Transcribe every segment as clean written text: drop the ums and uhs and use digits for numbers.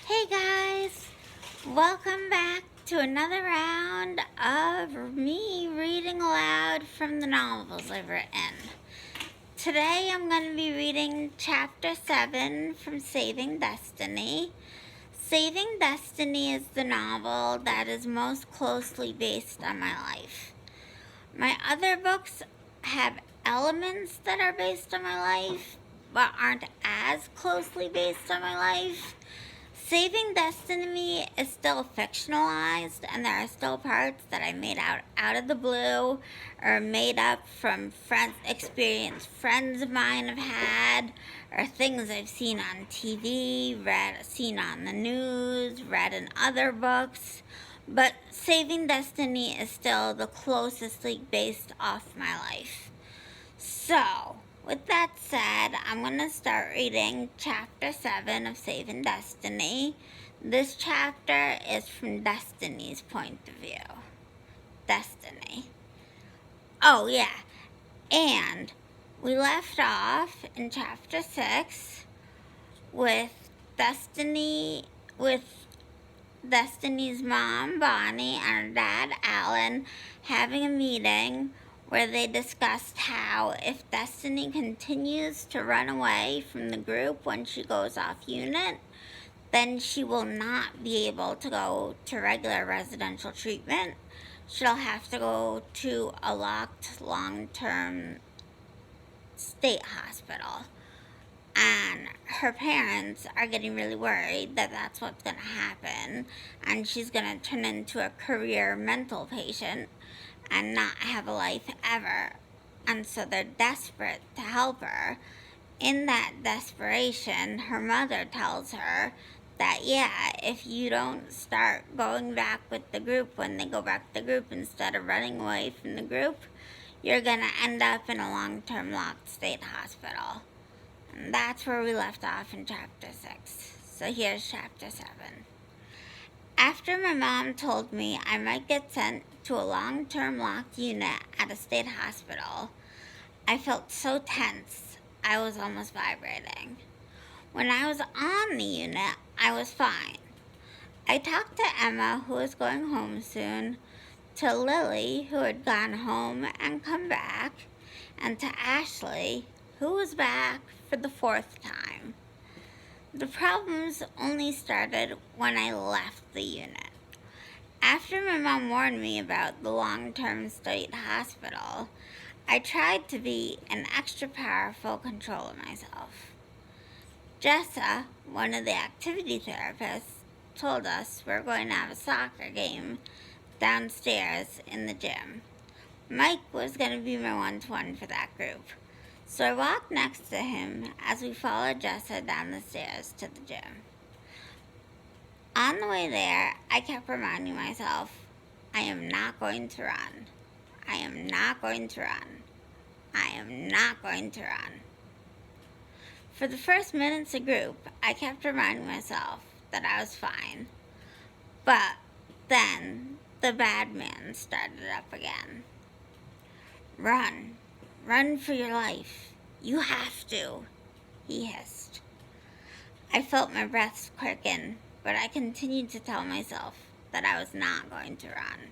Hey guys, welcome back to another round of me reading aloud from the novels I've written. Today I'm going to be reading Chapter 7 from Saving Destiny. Saving Destiny is the novel that is most closely based on my life. My other books have elements that are based on my life, but aren't as closely based on my life. Saving Destiny is still fictionalized, and there are still parts that I made out of the blue or made up from experience friends of mine have had, or things I've seen on TV, seen on the news, read in other books. But Saving Destiny is still the closestly based off my life. So, with that said, I'm going to start reading Chapter 7 of Saving Destiny. This chapter is from Destiny's point of view. Destiny. Oh, yeah. And we left off in Chapter 6 with Destiny's mom, Bonnie, and her dad, Alan, having a meeting where they discussed how if Destiny continues to run away from the group when she goes off unit, then she will not be able to go to regular residential treatment. She'll have to go to a locked long-term state hospital. And her parents are getting really worried that that's what's going to happen, and she's going to turn into a career mental patient and not have a life ever. And so they're desperate to help her. In that desperation, her mother tells her that, yeah, if you don't start going back with the group when they go back to the group instead of running away from the group, you're going to end up in a long-term locked state hospital. And that's where we left off in Chapter 6. So here's Chapter 7. After my mom told me I might get sent to a long-term locked unit at a state hospital, I felt so tense I was almost vibrating. When I was on the unit, I was fine. I talked to Emma, who was going home soon, to Lily, who had gone home and come back, and to Ashley, who was back for the 4th time. The problems only started when I left the unit. After my mom warned me about the long-term state hospital, I tried to be an extra powerful control of myself. Jessa, one of the activity therapists, told us we're going to have a soccer game downstairs in the gym. Mike was going to be my one-to-one for that group. So I walked next to him as we followed Jessa down the stairs to the gym. On the way there, I kept reminding myself, I am not going to run. I am not going to run. I am not going to run. For the first minutes of group, I kept reminding myself that I was fine. But then the bad man started up again. Run. Run for your life. You have to, he hissed. I felt my breath quicken, but I continued to tell myself that I was not going to run.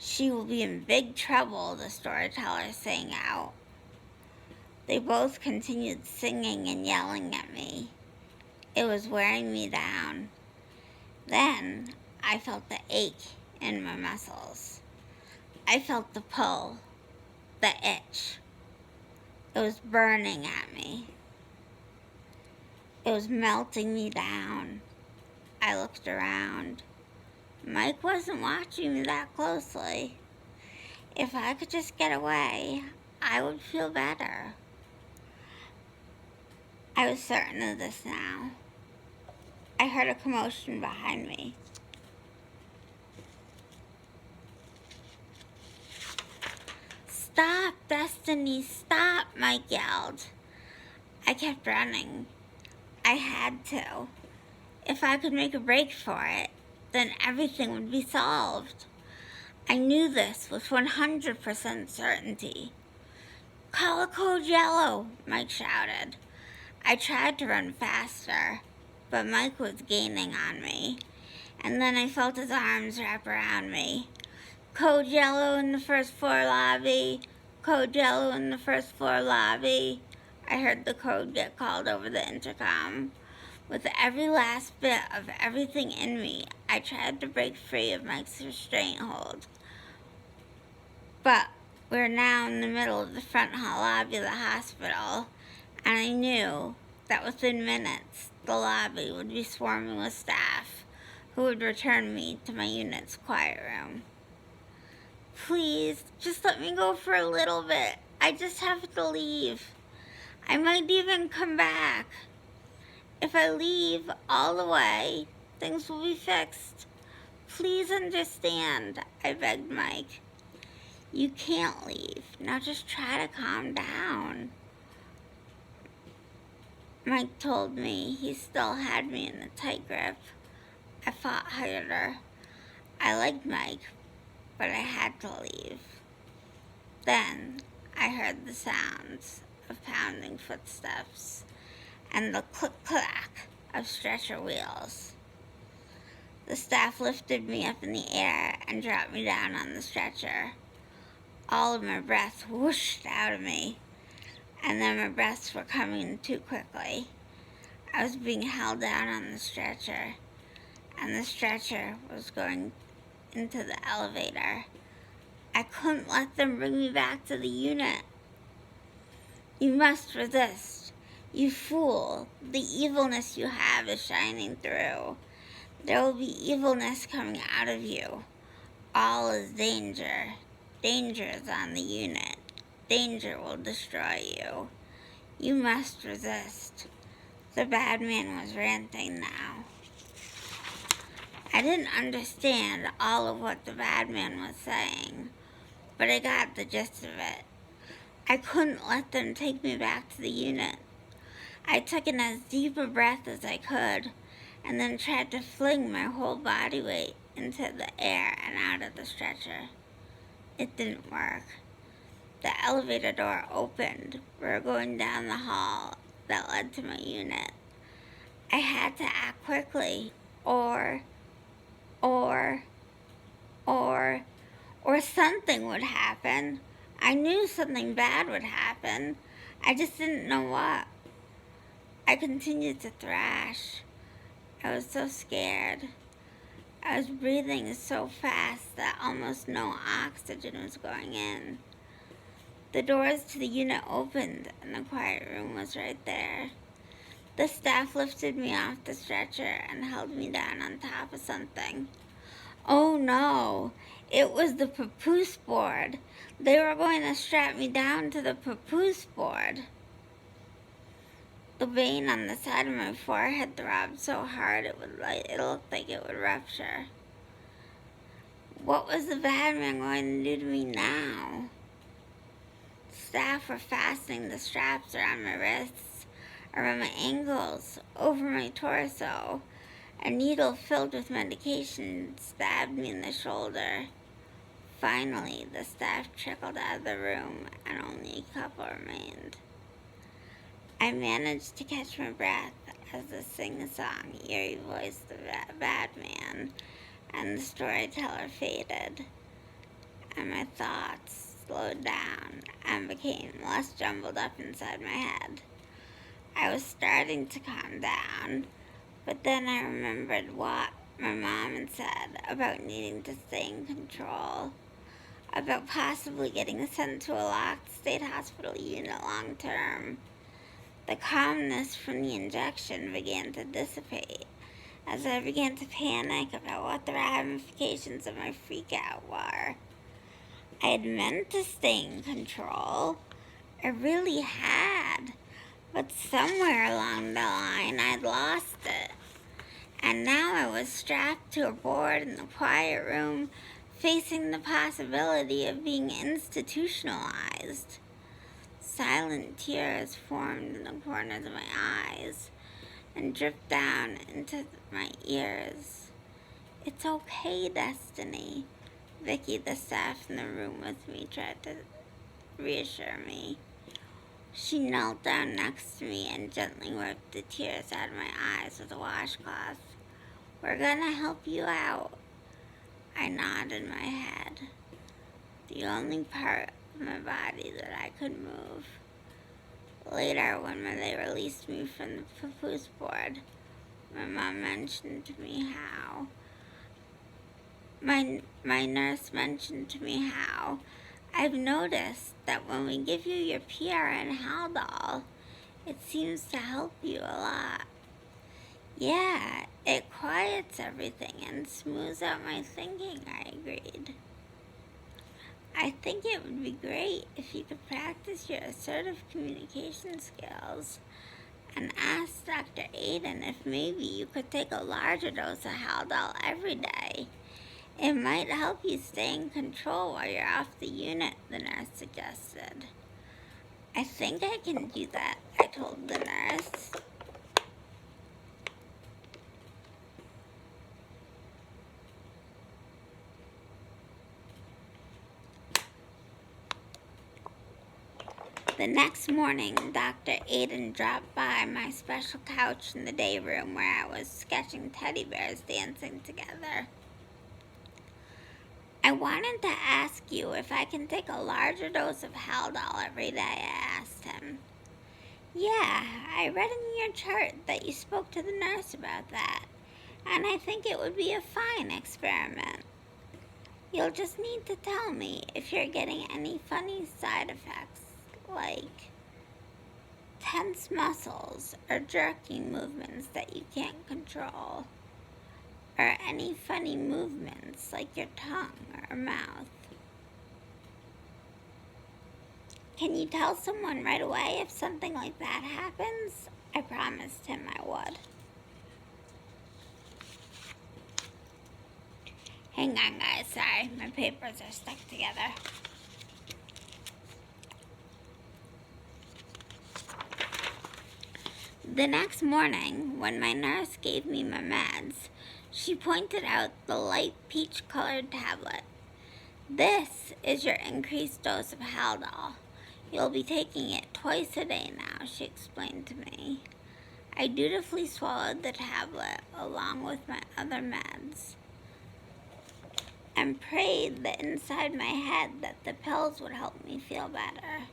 She will be in big trouble, the storyteller sang out. They both continued singing and yelling at me. It was wearing me down. Then I felt the ache in my muscles. I felt the pull, the itch. It was burning at me. It was melting me down. I looked around. Mike wasn't watching me that closely. If I could just get away, I would feel better. I was certain of this now. I heard a commotion behind me. Stop, Destiny, stop, Mike yelled. I kept running. I had to. If I could make a break for it, then everything would be solved. I knew this with 100% certainty. Call a code yellow, Mike shouted. I tried to run faster. but Mike was gaining on me. And then I felt his arms wrap around me. Code yellow in the first floor lobby. Code yellow in the first floor lobby. I heard the code get called over the intercom. With every last bit of everything in me, I tried to break free of Mike's restraint hold. But we're now in the middle of the front hall lobby of the hospital, and I knew that within minutes the lobby would be swarming with staff who would return me to my unit's quiet room. Please, just let me go for a little bit. I just have to leave. I might even come back. If I leave all the way, things will be fixed. Please understand, I begged Mike. You can't leave. Now just try to calm down. Mike told me he still had me in a tight grip. I fought harder. I liked Mike, but I had to leave. Then I heard the sounds of pounding footsteps and the click-clack of stretcher wheels. The staff lifted me up in the air and dropped me down on the stretcher. All of my breath whooshed out of me, and then my breaths were coming too quickly. I was being held down on the stretcher, and the stretcher was going into the elevator. I couldn't let them bring me back to the unit. You must resist. You fool. The evilness you have is shining through. There will be evilness coming out of you. All is danger. Danger is on the unit. Danger will destroy you. You must resist. The bad man was ranting now. I didn't understand all of what the bad man was saying, but I got the gist of it. I couldn't let them take me back to the unit. I took in as deep a breath as I could, and then tried to fling my whole body weight into the air and out of the stretcher. It didn't work. The elevator door opened. We were going down the hall that led to my unit. I had to act quickly, or something would happen. I knew something bad would happen. I just didn't know what. I continued to thrash. I was so scared. I was breathing so fast that almost no oxygen was going in. The doors to the unit opened and the quiet room was right there. The staff lifted me off the stretcher and held me down on top of something. Oh no, it was the papoose board. They were going to strap me down to the papoose board. The vein on the side of my forehead throbbed so hard it looked like it would rupture. What was the bad man going to do to me now? Staff were fastening the straps around my wrists, around my ankles, over my torso. A needle filled with medication stabbed me in the shoulder. Finally, the staff trickled out of the room and only a couple remained. I managed to catch my breath as the sing-song, eerie voice of the bad man and the storyteller faded, and my thoughts slowed down and became less jumbled up inside my head. I was starting to calm down, but then I remembered what my mom had said about needing to stay in control, about possibly getting sent to a locked state hospital unit long term. The calmness from the injection began to dissipate as I began to panic about what the ramifications of my freakout were. I had meant to stay in control. I really had. But somewhere along the line, I'd lost it. And now I was strapped to a board in the quiet room, facing the possibility of being institutionalized. Silent tears formed in the corners of my eyes and dripped down into my ears. It's okay, Destiny. Vicky, the staff in the room with me, tried to reassure me. She knelt down next to me and gently wiped the tears out of my eyes with a washcloth. "We're gonna help you out." I nodded my head, the only part of my body that I could move. Later, when they released me from the papoose board, my mom mentioned to me how my nurse mentioned to me how I've noticed that when we give you your PRN Haldol, it seems to help you a lot. "Yeah, it quiets everything and smooths out my thinking," I agreed. "I think it would be great if you could practice your assertive communication skills and ask Dr. Aiden if maybe you could take a larger dose of Haldol every day. It might help you stay in control while you're off the unit," the nurse suggested. "I think I can do that," I told the nurse. The next morning, Dr. Aiden dropped by my special couch in the day room where I was sketching teddy bears dancing together. "I wanted to ask you if I can take a larger dose of Haldol every day," I asked him. "Yeah, I read in your chart that you spoke to the nurse about that, and I think it would be a fine experiment. You'll just need to tell me if you're getting any funny side effects, like tense muscles or jerking movements that you can't control, or any funny movements like your tongue or mouth. Can you tell someone right away if something like that happens?" I promised him I would. Hang on, guys, sorry, my papers are stuck together. The next morning, when my nurse gave me my meds, she pointed out the light peach-colored tablet. "This is your increased dose of Haldol. You'll be taking it twice a day now," she explained to me. I dutifully swallowed the tablet along with my other meds and prayed that inside my head that the pills would help me feel better.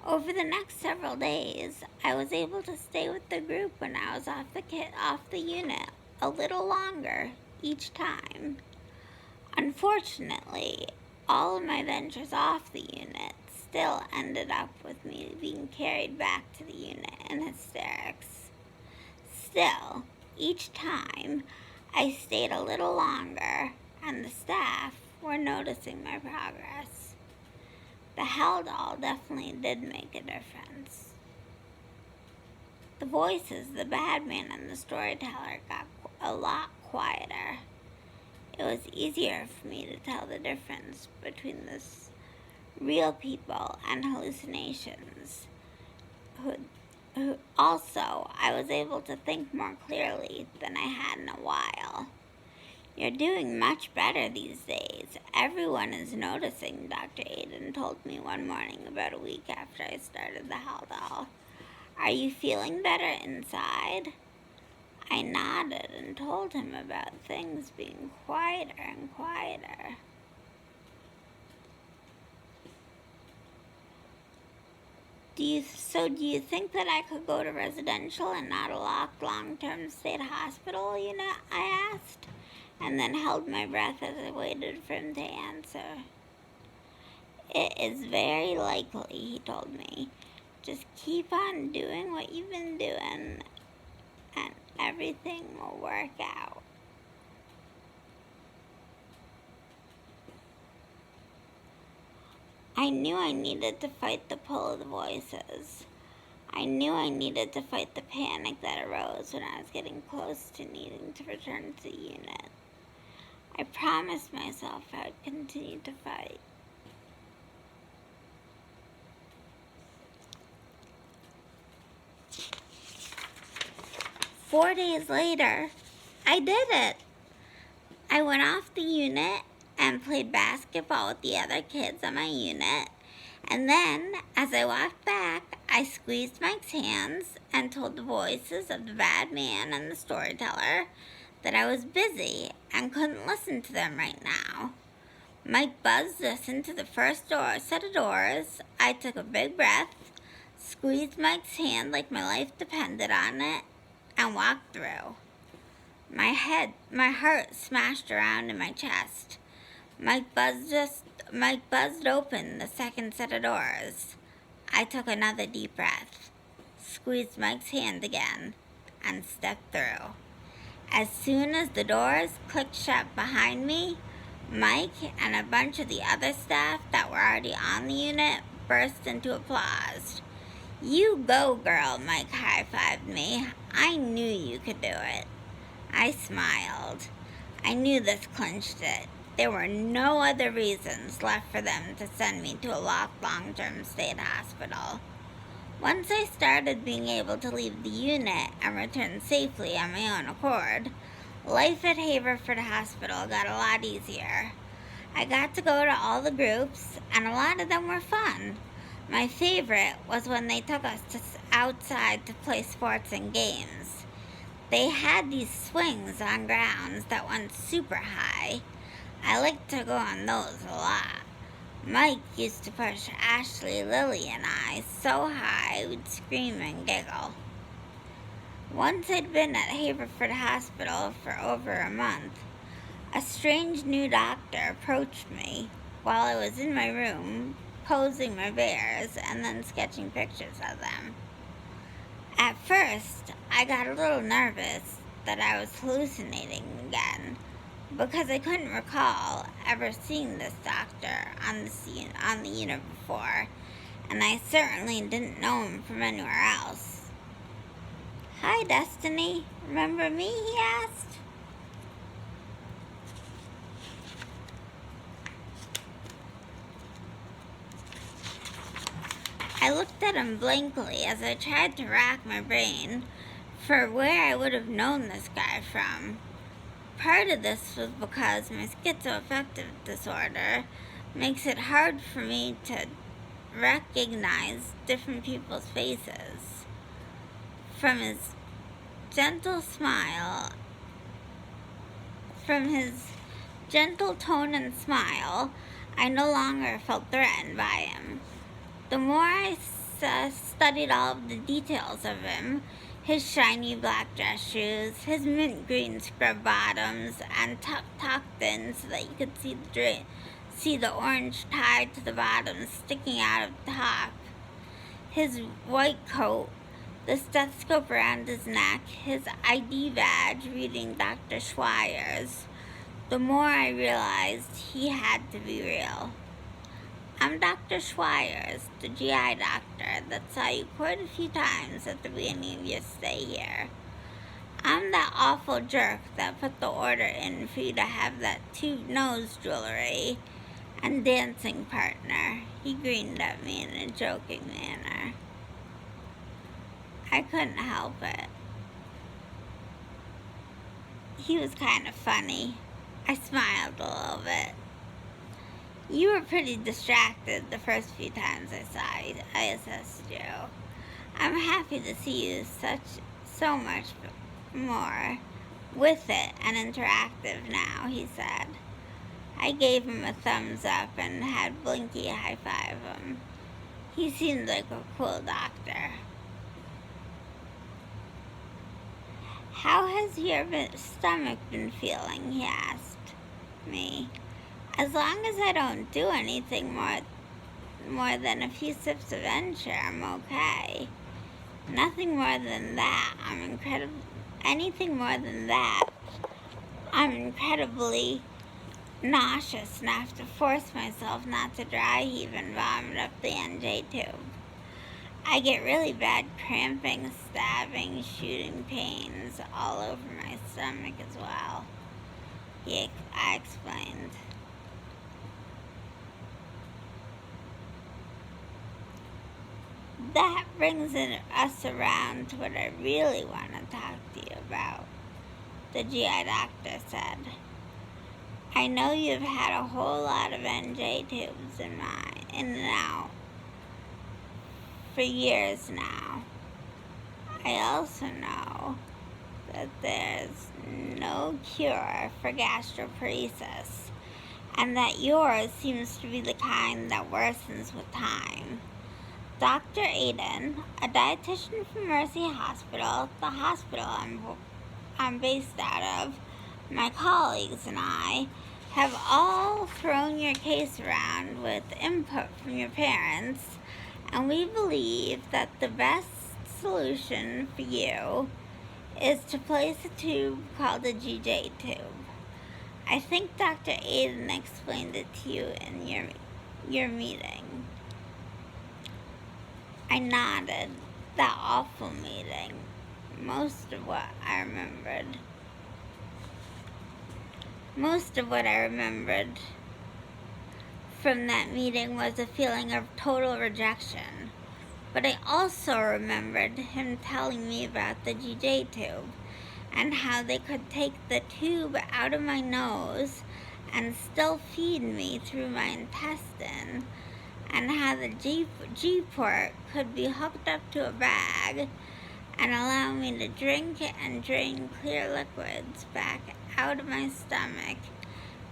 Over the next several days, I was able to stay with the group when I was off the unit a little longer each time. Unfortunately, all of my ventures off the unit still ended up with me being carried back to the unit in hysterics. Still, each time I stayed a little longer, and the staff were noticing my progress. The Haldol definitely did make a difference. The voices, the bad man and the storyteller, got a lot quieter. It was easier for me to tell the difference between this real people and hallucinations. Also, I was able to think more clearly than I had in a while. "You're doing much better these days. Everyone is noticing," Dr. Aiden told me one morning about a week after I started the Haldol. "Are you feeling better inside?" I nodded and told him about things being quieter and quieter. Do you think that I could go to residential and not a locked long-term state hospital unit?" I asked, and then held my breath as I waited for him to answer. "It is very likely," he told me. "Just keep on doing what you've been doing, and everything will work out." I knew I needed to fight the pull of the voices. I knew I needed to fight the panic that arose when I was getting close to needing to return to the unit. I promised myself I would continue to fight. Four days later, I did it. I went off the unit and played basketball with the other kids on my unit, and then, as I walked back, I squeezed Mike's hands and told the voices of the bad man and the storyteller that I was busy and couldn't listen to them right now. Mike buzzed us into the first set of doors. I took a big breath, squeezed Mike's hand like my life depended on it, and walked through. My heart smashed around in my chest. Mike buzzed open the second set of doors. I took another deep breath, squeezed Mike's hand again, and stepped through. As soon as the doors clicked shut behind me, Mike and a bunch of the other staff that were already on the unit burst into applause. "You go, girl," Mike high-fived me. "I knew you could do it." I smiled. I knew this clinched it. There were no other reasons left for them to send me to a locked long-term state hospital. Once I started being able to leave the unit and return safely on my own accord, life at Haverford Hospital got a lot easier. I got to go to all the groups, and a lot of them were fun. My favorite was when they took us outside to play sports and games. They had these swings on grounds that went super high. I liked to go on those a lot. Mike used to push Ashley, Lily, and I so high we'd scream and giggle. Once I'd been at Haverford Hospital for over a month, a strange new doctor approached me while I was in my room, posing my bears and then sketching pictures of them. At first, I got a little nervous that I was hallucinating again, because I couldn't recall ever seeing this doctor on the unit before, and I certainly didn't know him from anywhere else. "Hi, Destiny. Remember me?" he asked. I looked at him blankly as I tried to rack my brain for where I would have known this guy from. Part of this was because my schizoaffective disorder makes it hard for me to recognize different people's faces. From his gentle tone and smile, I no longer felt threatened by him. The more I studied all of the details of him, his shiny black dress shoes, his mint green scrub bottoms, and tucked in so that you could see the orange tie to the bottom sticking out of the top, his white coat, the stethoscope around his neck, his ID badge reading Dr. Schweier's, the more I realized he had to be real. "I'm Dr. Schweier's, the GI doctor that saw you quite a few times at the beginning of your stay here. I'm that awful jerk that put the order in for you to have that tube nose jewelry and dancing partner." He grinned at me in a joking manner. I couldn't help it. He was kind of funny. I smiled a little bit. "You were pretty distracted the first few times I assessed you. I'm happy to see you so much more with it and interactive now," he said. I gave him a thumbs up and had Blinky high-five him. He seemed like a cool doctor. "How has your stomach been feeling?" he asked me. "As long as I don't do anything more than a few sips of Ensure, I'm okay. Anything more than that, I'm incredibly nauseous and have to force myself not to dry heave and vomit up the NJ tube. I get really bad cramping, stabbing, shooting pains all over my stomach as well," I explained. "That brings us around to what I really want to talk to you about," the GI doctor said. "I know you've had a whole lot of NJ tubes in and out for years now. I also know that there's no cure for gastroparesis, and that yours seems to be the kind that worsens with time. Dr. Aiden, a dietitian from Mercy Hospital, the hospital I'm based out of, my colleagues and I have all thrown your case around with input from your parents, and we believe that the best solution for you is to place a tube called a GJ tube. I think Dr. Aiden explained it to you in your meeting. I nodded. That awful meeting. Most of what I remembered from that meeting was a feeling of total rejection. But I also remembered him telling me about the GJ tube and how they could take the tube out of my nose and still feed me through my intestine, and how the G-port could be hooked up to a bag and allow me to drink and drain clear liquids back out of my stomach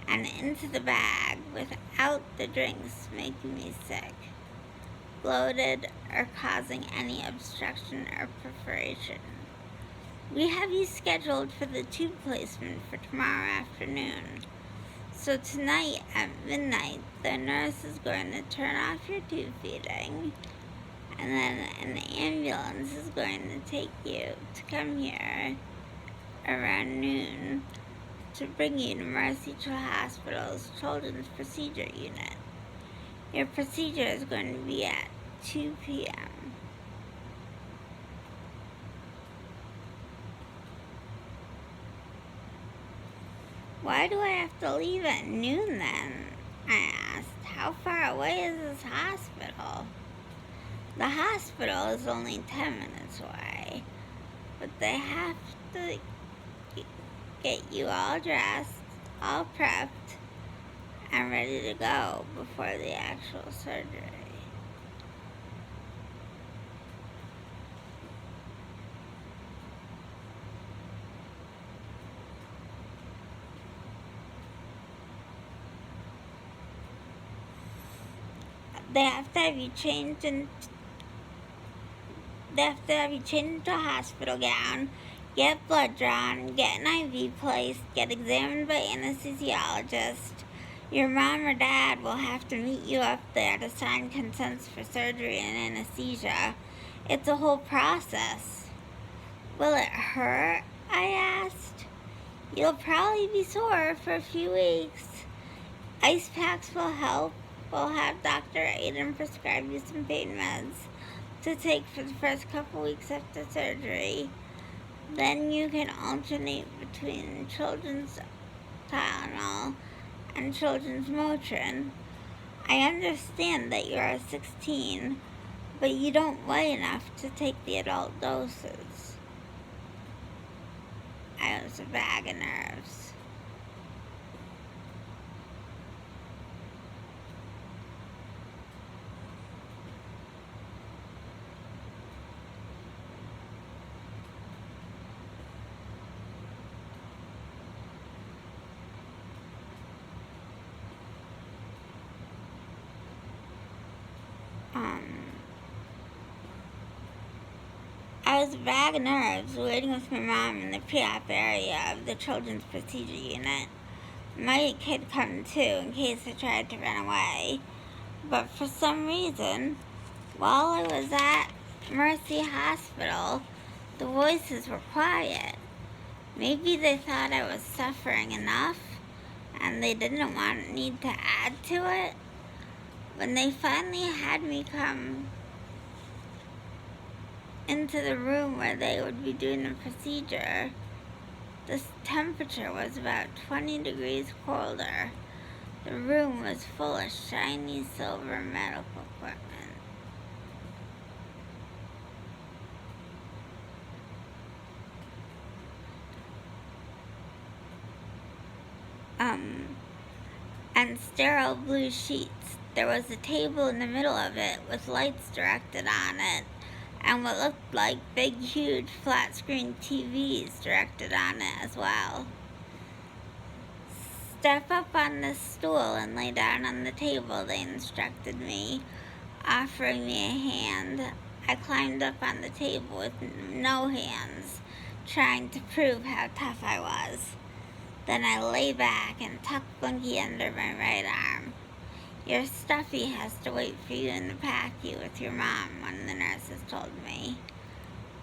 and into the bag without the drinks making me sick, bloated, or causing any obstruction or perforation. We have you scheduled for the tube placement for tomorrow afternoon. So tonight at midnight, the nurse is going to turn off your tube feeding, and then an ambulance is going to take you to come here around noon to bring you to Mercy Hospital's Children's Procedure Unit. Your procedure is going to be at 2 p.m. Why do I have to leave at noon then? I asked. How far away is this hospital? The hospital is only 10 minutes away, but they have to get you all dressed, all prepped, and ready to go before the actual surgery. They have to have you changed into a hospital gown, get blood drawn, get an IV placed, get examined by anesthesiologist. Your mom or dad will have to meet you up there to sign consents for surgery and anesthesia. It's a whole process. Will it hurt? I asked. You'll probably be sore for a few weeks. Ice packs will help. We'll have Dr. Aiden prescribe you some pain meds to take for the first couple weeks after surgery. Then you can alternate between children's Tylenol and children's Motrin. I understand that you are 16, but you don't weigh enough to take the adult doses. I was a bag of nerves. I was a bag of nerves waiting with my mom in the pre-op area of the Children's Procedure Unit. My kid come too in case I tried to run away. But for some reason, while I was at Mercy Hospital, the voices were quiet. Maybe they thought I was suffering enough and they didn't need to add to it. When they finally had me come into the room where they would be doing the procedure, the temperature was about 20 degrees colder. The room was full of shiny silver medical equipment. And sterile blue sheets There was a table in the middle of it with lights directed on it, and what looked like big, huge, flat-screen TVs directed on it as well. Step up on this stool and lay down on the table, they instructed me, offering me a hand. I climbed up on the table with no hands, trying to prove how tough I was. Then I lay back and tucked Blinky under my right arm. Your stuffy has to wait for you in the PACU with your mom, one of the nurses told me.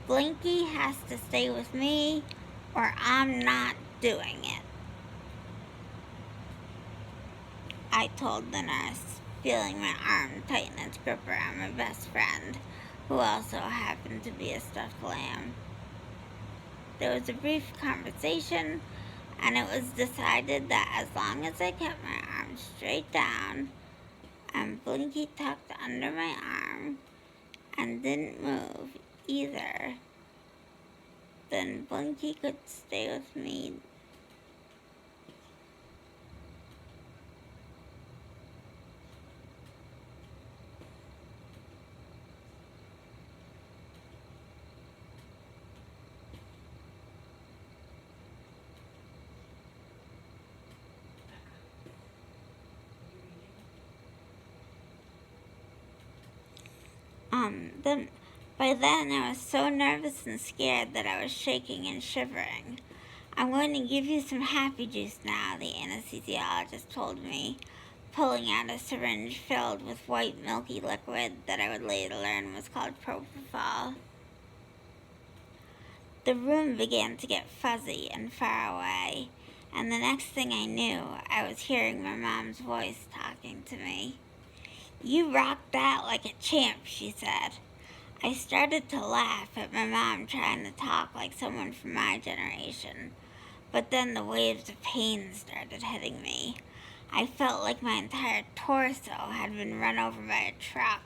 Blinky has to stay with me, or I'm not doing it, I told the nurse, feeling my arm tighten its grip around my best friend, who also happened to be a stuffed lamb. There was a brief conversation, and it was decided that as long as I kept my arm straight down and Blinky tucked under my arm and didn't move either, then Blinky could stay with me. By then I was so nervous and scared that I was shaking and shivering. I'm going to give you some happy juice now, the anesthesiologist told me, pulling out a syringe filled with white milky liquid that I would later learn was called propofol. The room began to get fuzzy and far away, and the next thing I knew, I was hearing my mom's voice talking to me. You rocked that like a champ, she said. I started to laugh at my mom trying to talk like someone from my generation, but then the waves of pain started hitting me. I felt like my entire torso had been run over by a truck.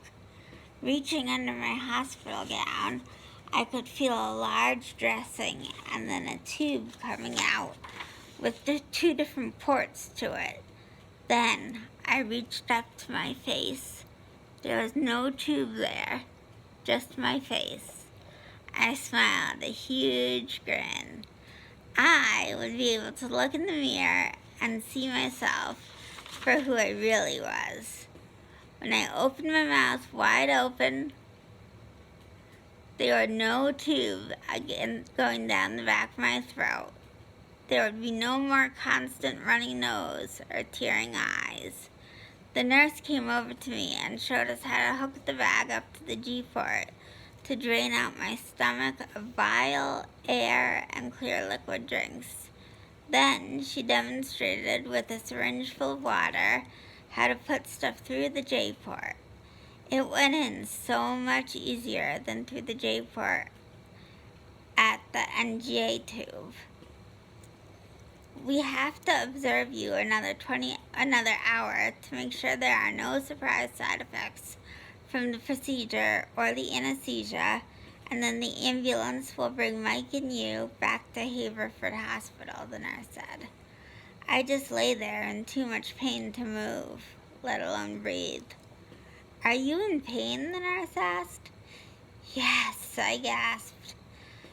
Reaching under my hospital gown, I could feel a large dressing and then a tube coming out with the 2 different ports to it. Then I reached up to my face. There was no tube there, just my face. I smiled a huge grin. I would be able to look in the mirror and see myself for who I really was. When I opened my mouth wide open, there were no tube again going down the back of my throat. There would be no more constant runny nose or tearing eyes. The nurse came over to me and showed us how to hook the bag up to the G-port to drain out my stomach of bile, air, and clear liquid drinks. Then she demonstrated with a syringe full of water how to put stuff through the J-port. It went in so much easier than through the J-port at the NGA tube. We have to observe you another hour to make sure there are no surprise side effects from the procedure or the anesthesia, and then the ambulance will bring Mike and you back to Haverford Hospital, the nurse said. I just lay there in too much pain to move, let alone breathe. Are you in pain? The nurse asked. Yes, I gasped.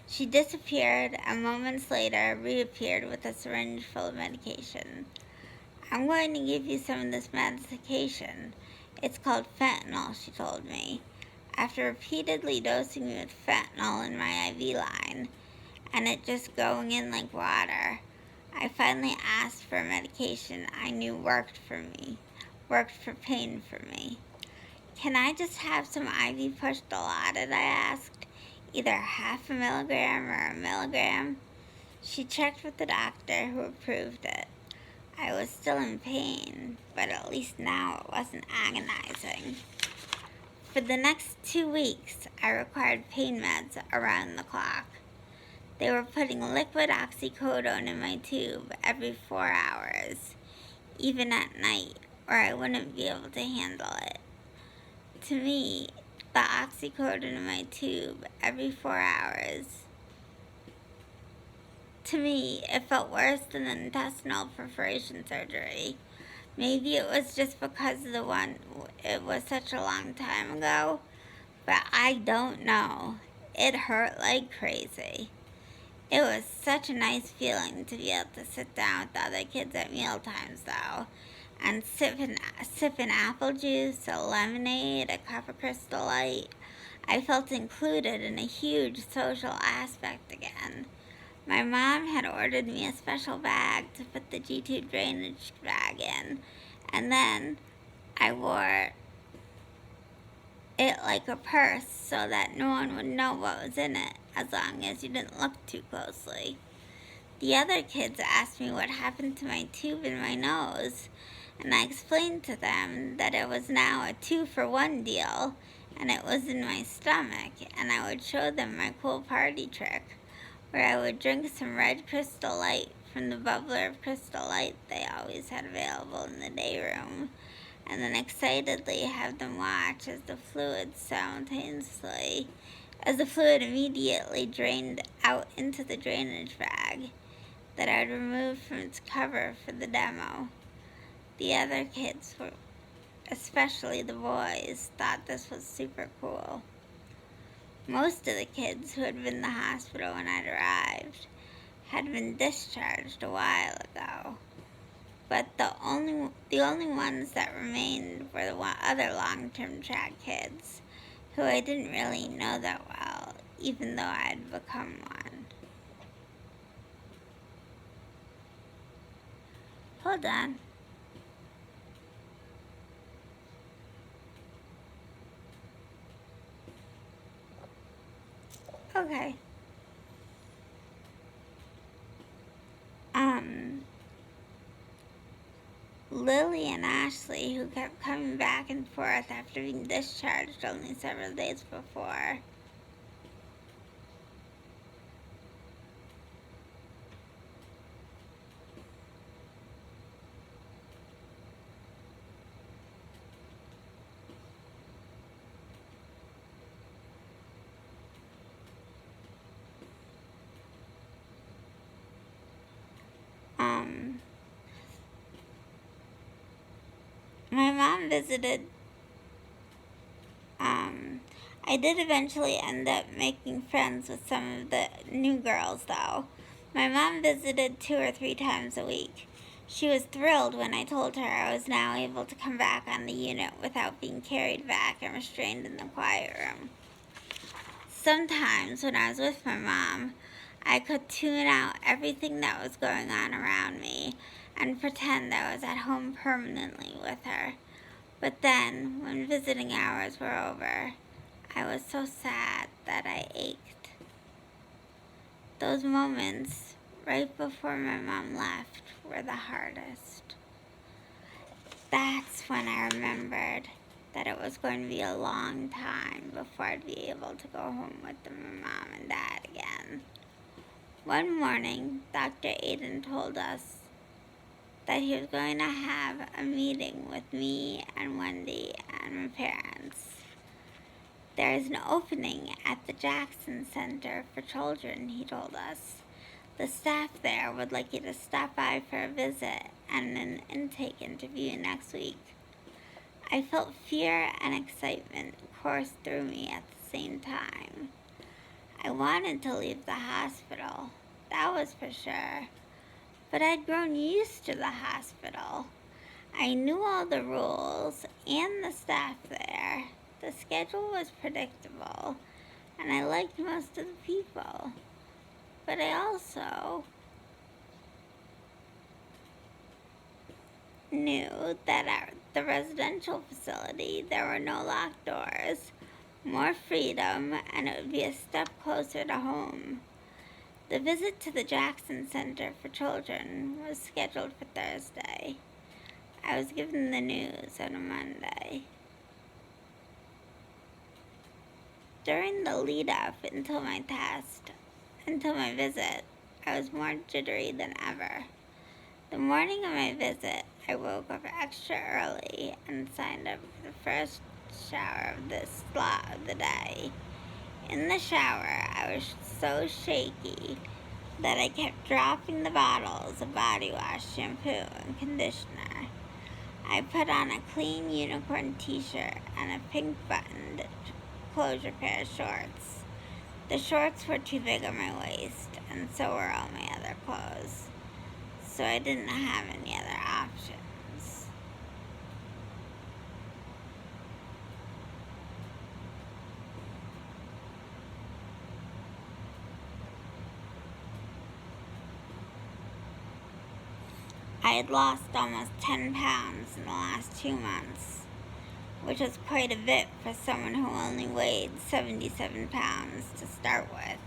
She disappeared and moments later reappeared with a syringe full of medication. I'm going to give you some of this medication. It's called fentanyl, she told me. After repeatedly dosing me with fentanyl in my IV line, and it just going in like water, I finally asked for a medication I knew worked for pain for me. Can I just have some IV pushed allotted, I asked. Either 0.5 milligram or 1 milligram. She checked with the doctor who approved it. I was still in pain, but at least now it wasn't agonizing. For the next 2 weeks, I required pain meds around the clock. They were putting liquid oxycodone in my tube every 4 hours, even at night, or I wouldn't be able to handle it. To me, the oxycodone in my tube every 4 hours. To me, it felt worse than intestinal perforation surgery Maybe it was just because it was such a long time ago, but I don't know. It hurt like crazy. It was such a nice feeling to be able to sit down with the other kids at meal times, though, and sipping apple juice, a lemonade, a cup of Crystal Light. I felt included in a huge social aspect again. My mom had ordered me a special bag to put the G2 drainage bag in, and then I wore it like a purse so that no one would know what was in it as long as you didn't look too closely. The other kids asked me what happened to my tube in my nose, and I explained to them that it was now a 2-for-1 deal, and it was in my stomach, and I would show them my cool party trick, where I would drink some red Crystal Light from the bubbler of Crystal Light they always had available in the day room, and then excitedly have them watch as the fluid immediately drained out into the drainage bag that I'd removed from its cover for the demo. The other kids, especially the boys, thought this was super cool. Most of the kids who had been in the hospital when I'd arrived had been discharged a while ago, but the only ones that remained were the other long-term track kids, who I didn't really know that well, even though I'd become one. Hold on. Okay. Lily and Ashley, who kept coming back and forth after being discharged only several days before. My mom visited. I did eventually end up making friends with some of the new girls, though. My mom visited 2 or 3 times a week. She was thrilled when I told her I was now able to come back on the unit without being carried back and restrained in the quiet room. Sometimes when I was with my mom, I could tune out everything that was going on around me and pretend I was at home permanently with her. But then, when visiting hours were over, I was so sad that I ached. Those moments, right before my mom left, were the hardest. That's when I remembered that it was going to be a long time before I'd be able to go home with my mom and dad again. One morning, Dr. Aiden told us that he was going to have a meeting with me and Wendy and my parents. There is an opening at the Jackson Center for Children, he told us. The staff there would like you to stop by for a visit and an intake interview next week. I felt fear and excitement course through me at the same time. I wanted to leave the hospital, that was for sure. But I'd grown used to the hospital. I knew all the rules and the staff there. The schedule was predictable, and I liked most of the people. But I also knew that at the residential facility there were no locked doors, more freedom, and it would be a step closer to home. The visit to the Jackson Center for Children was scheduled for Thursday. I was given the news on a Monday. During the lead-up until my visit, I was more jittery than ever. The morning of my visit, I woke up extra early and signed up for the first shower of this slot of the day. In the shower, I was so shaky that I kept dropping the bottles of body wash, shampoo, and conditioner. I put on a clean unicorn t-shirt and a pink buttoned closure pair of shorts. The shorts were too big on my waist, and so were all my other clothes, so I didn't have any other options. I had lost almost 10 pounds in the last 2 months, which was quite a bit for someone who only weighed 77 pounds to start with.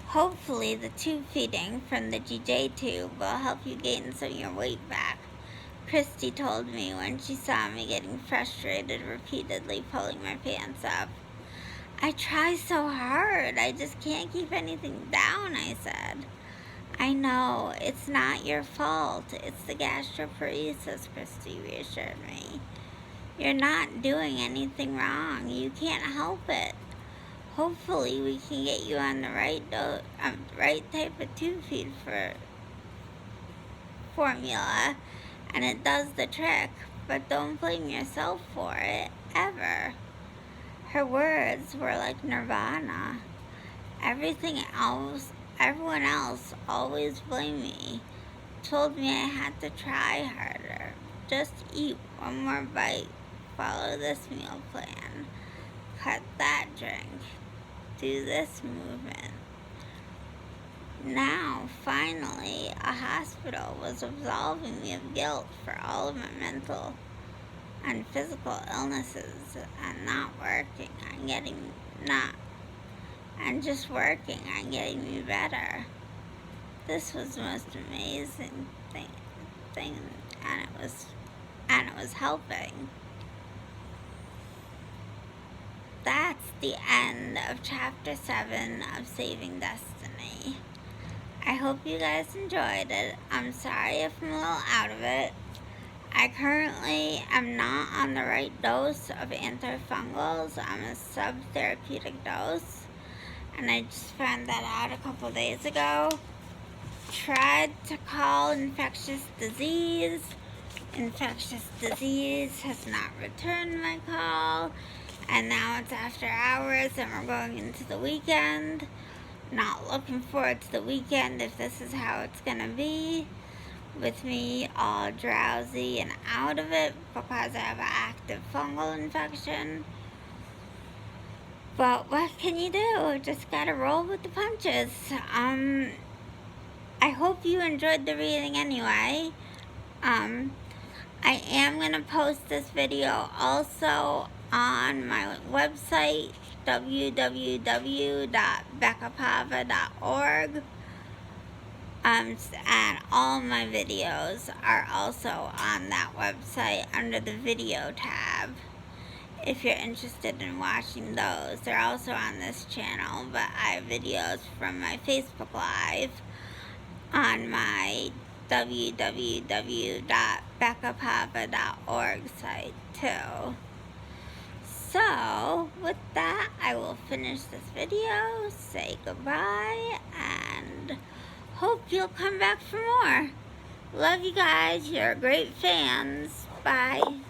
Hopefully the tube feeding from the GJ tube will help you gain some of your weight back, Christy told me when she saw me getting frustrated repeatedly pulling my pants up. I try so hard, I just can't keep anything down, I said. I know, it's not your fault, it's the gastroparesis, Christy reassured me. You're not doing anything wrong, you can't help it. Hopefully we can get you on the right type of tube feed for formula, and it does the trick, but don't blame yourself for it, ever. Her words were like nirvana. Everyone else always blamed me, told me I had to try harder, just eat one more bite, follow this meal plan, cut that drink, do this movement. Now, finally, a hospital was absolving me of guilt for all of my mental and physical illnesses and just working on getting me better. This was the most amazing thing, and it was helping. That's the end of Chapter 7 of Saving Destiny. I hope you guys enjoyed it. I'm sorry if I'm a little out of it. I currently am not on the right dose of antifungals. I'm a subtherapeutic dose, and I just found that out a couple days ago. Tried to call infectious disease. Infectious disease has not returned my call, and now it's after hours and we're going into the weekend. Not looking forward to the weekend if this is how it's gonna be, with me all drowsy and out of it because I have an active fungal infection. But what can you do? Just gotta roll with the punches. I hope you enjoyed the reading anyway. I am gonna post this video also on my website, www.beccapava.org. And all my videos are also on that website under the video tab. If you're interested in watching those, they're also on this channel, but I have videos from my Facebook Live on my www.beccapava.org site too. So, with that, I will finish this video, say goodbye, and hope you'll come back for more. Love you guys. You're great fans. Bye.